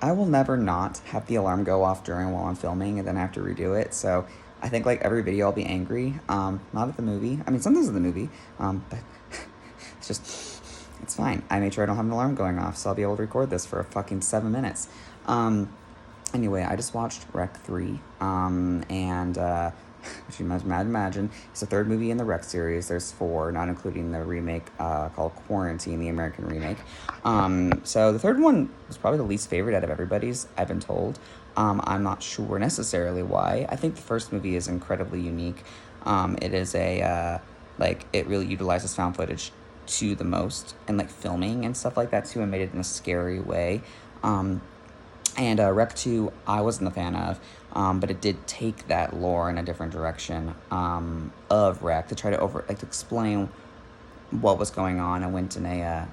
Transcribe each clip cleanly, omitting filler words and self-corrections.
I will never not have the alarm go off during while I'm filming and then I have to redo it. So I think like every video I'll be angry. Not at the movie. I mean, sometimes at the movie. But it's just, it's fine. I made sure I don't have an alarm going off, so I'll be able to record this for a fucking 7 minutes. Anyway, I just watched REC3, and if you imagine, it's the third movie in the REC series. There's four, not including the remake called Quarantine, the American remake. So the third one was probably the least favorite out of everybody's, I've been told. I'm not sure necessarily why. I think the first movie is incredibly unique. It is it really utilizes found footage to the most, and like filming and stuff like that too, and made it in a scary way. And REC 2, I wasn't a fan of, but it did take that lore in a different direction of REC to try to to explain what was going on, and went in a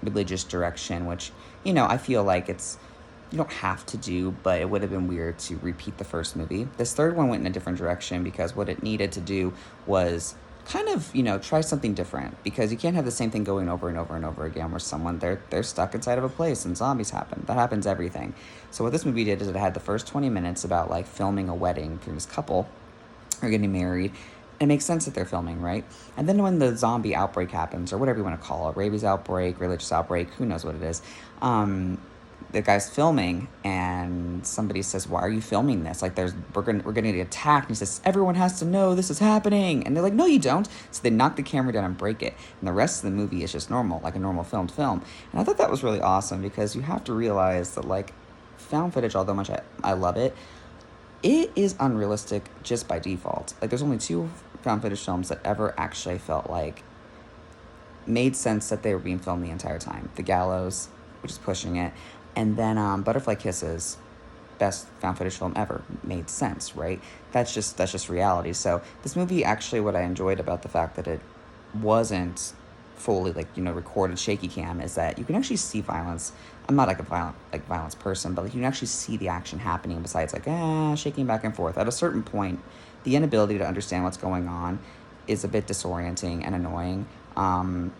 religious direction, which I feel like you don't have to do, but it would have been weird to repeat the first movie. This third one went in a different direction because what it needed to do was kind of try something different, because you can't have the same thing going over and over and over again where someone they're stuck inside of a place and zombies happen. That happens everything. So what this movie did is it had the first 20 minutes about like filming a wedding for this couple who are getting married. It makes sense that they're filming, right? And then when the zombie outbreak happens, or whatever you want to call it, rabies outbreak, religious outbreak, who knows what it is, the guy's filming, and somebody says, "Why are you filming this? Like, we're gonna get attacked." And he says, "Everyone has to know this is happening." And they're like, "No, you don't." So they knock the camera down and break it, and the rest of the movie is just normal, like a normal filmed film. And I thought that was really awesome, because you have to realize that like found footage, although much I love it, it is unrealistic just by default. Like, there's only two found footage films that ever actually felt like made sense that they were being filmed the entire time. The Gallows, which is pushing it, and then Butterfly Kisses, best found footage film ever, made sense, right? That's just reality. So this movie, actually, what I enjoyed about the fact that it wasn't fully recorded shaky cam, is that you can actually see violence. I'm not like a violence person, but like you can actually see the action happening, besides shaking back and forth. At a certain point, the inability to understand what's going on is a bit disorienting and annoying. And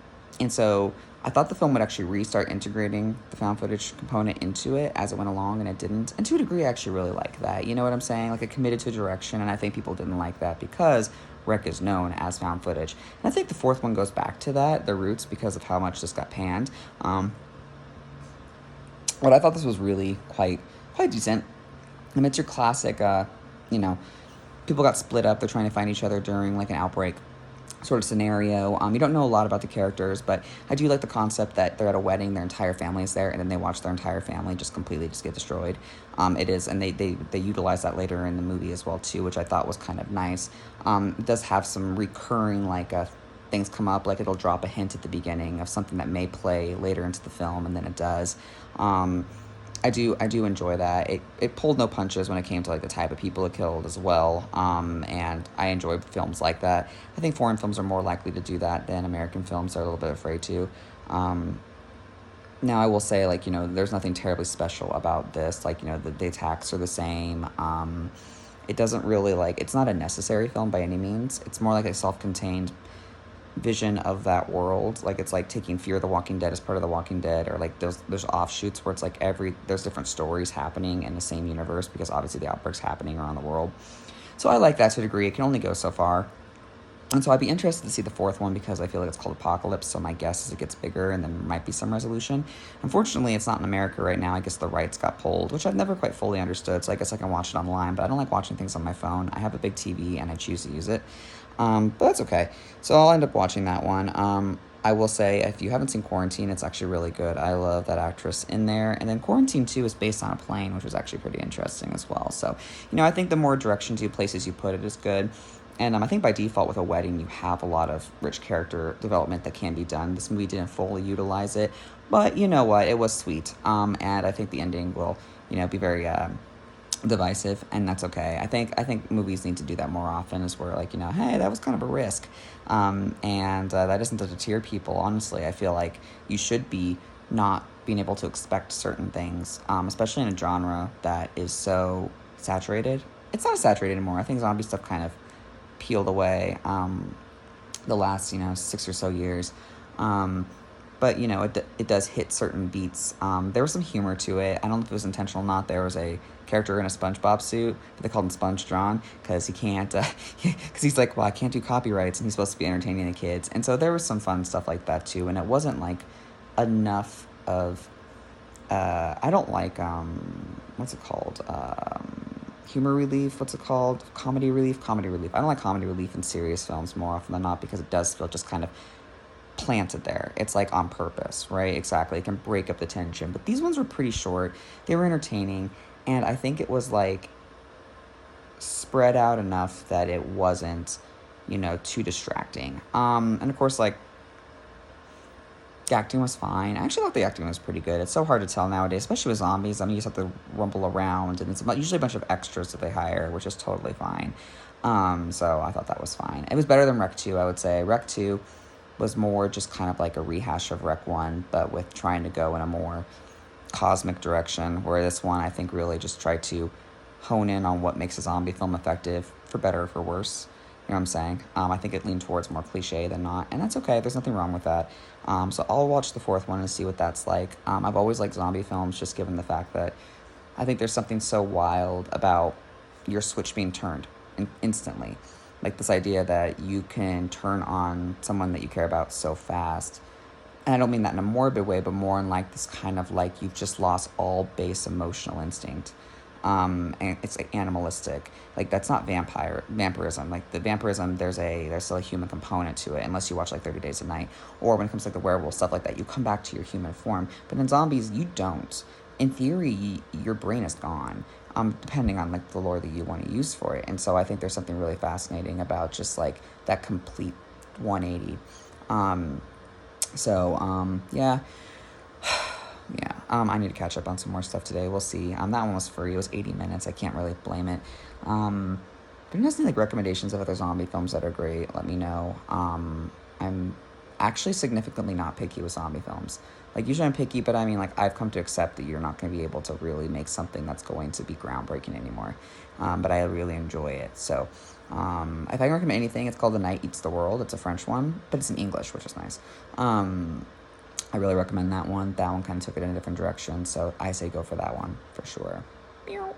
so I thought the film would actually restart integrating the found footage component into it as it went along, and it didn't. And to a degree, I actually really like that. You know what I'm saying? Like, it committed to a direction, and I think people didn't like that because REC is known as found footage. And I think the fourth one goes back to that, the roots, because of how much this got panned. But I thought this was really quite decent. I mean, it's your classic, people got split up. They're trying to find each other during like an outbreak sort of scenario. You don't know a lot about the characters, but I do like the concept that they're at a wedding, their entire family is there, and then they watch their entire family just completely get destroyed. It is, and they utilize that later in the movie as well too, which I thought was kind of nice. It does have some recurring things come up, like it'll drop a hint at the beginning of something that may play later into the film, and then it does. I do enjoy that. It pulled no punches when it came to like the type of people it killed as well. And I enjoy films like that. I think foreign films are more likely to do that than American films are a little bit afraid to. Now I will say, there's nothing terribly special about this. The attacks are the same. It doesn't really it's not a necessary film by any means. It's more like a self-contained vision of that world. Like, it's like taking Fear the Walking Dead as part of The Walking Dead, or like there's offshoots where it's like there's different stories happening in the same universe, because obviously the outbreak's happening around the world. So I like that to a degree. It can only go so far. And so I'd be interested to see the fourth one, because I feel like it's called Apocalypse, so my guess is it gets bigger and then there might be some resolution. Unfortunately, it's not in America right now. I guess the rights got pulled, which I've never quite fully understood, so I guess I can watch it online, but I don't like watching things on my phone. I have a big TV and I choose to use it. But that's okay. So I'll end up watching that one. I will say, if you haven't seen Quarantine, it's actually really good. I love that actress in there. And then Quarantine 2 is based on a plane, which was actually pretty interesting as well. So, I think the more directions places you put it is good. And I think by default with a wedding, you have a lot of rich character development that can be done. This movie didn't fully utilize it, but you know what? It was sweet. And I think the ending will, be very divisive, and that's okay. I think movies need to do that more often, is where hey, that was kind of a risk. And that isn't to deter people. Honestly, I feel like you should be not being able to expect certain things, especially in a genre that is so saturated. It's not saturated anymore. I think zombie stuff kind of peeled away the last 6 or so years, but but it does hit certain beats. There was some humor to it. I don't know if it was intentional or not. There was a character in a SpongeBob suit, but they called him Sponge John because he can't, because he's like, well, I can't do copyrights, and he's supposed to be entertaining the kids. And so there was some fun stuff like that too, and it wasn't like enough of, I don't like, what's it called? Humor relief, what's it called? Comedy relief? Comedy relief. I don't like comedy relief in serious films more often than not because it does feel just kind of planted there. It's like on purpose, right? Exactly. It can break up the tension. But these ones were pretty short. They were entertaining. And I think it was like spread out enough that it wasn't, too distracting. And of course, like, the acting was fine. I actually thought the acting was pretty good. It's so hard to tell nowadays, especially with zombies. I mean, you just have to rumble around, and it's usually a bunch of extras that they hire, which is totally fine. So I thought that was fine. It was better than REC 2, I would say. REC 2 was more just kind of like a rehash of REC 1, but with trying to go in a more cosmic direction, where this one, I think, really just tried to hone in on what makes a zombie film effective, for better or for worse. You know what I'm saying? I think it leaned towards more cliche than not, and that's okay. There's nothing wrong with that. So I'll watch the fourth one and see what that's like. I've always liked zombie films, just given the fact that I think there's something so wild about your switch being turned instantly. Like this idea that you can turn on someone that you care about so fast. And I don't mean that in a morbid way, but more in like this kind of like you've just lost all base emotional instinct. And it's like animalistic. Like that's not vampirism. Like the vampirism, there's still a human component to it, unless you watch like 30 Days a Night, or when it comes to like the werewolf stuff like that, you come back to your human form. But in zombies, you don't. In theory, your brain is gone. Depending on like the lore that you want to use for it. And so I think there's something really fascinating about just like that complete 180. Yeah. Yeah, I need to catch up on some more stuff today. We'll see. That one was free. It was 80 minutes. I can't really blame it. But if you guys need like recommendations of other zombie films that are great, let me know. I'm actually significantly not picky with zombie films. Like usually I'm picky, but I mean like I've come to accept that you're not going to be able to really make something that's going to be groundbreaking anymore. But I really enjoy it. So if I can recommend anything, it's called The Night Eats the World. It's a French one, but it's in English, which is nice. I really recommend that one. That one kind of took it in a different direction, so I say go for that one for sure. Meow.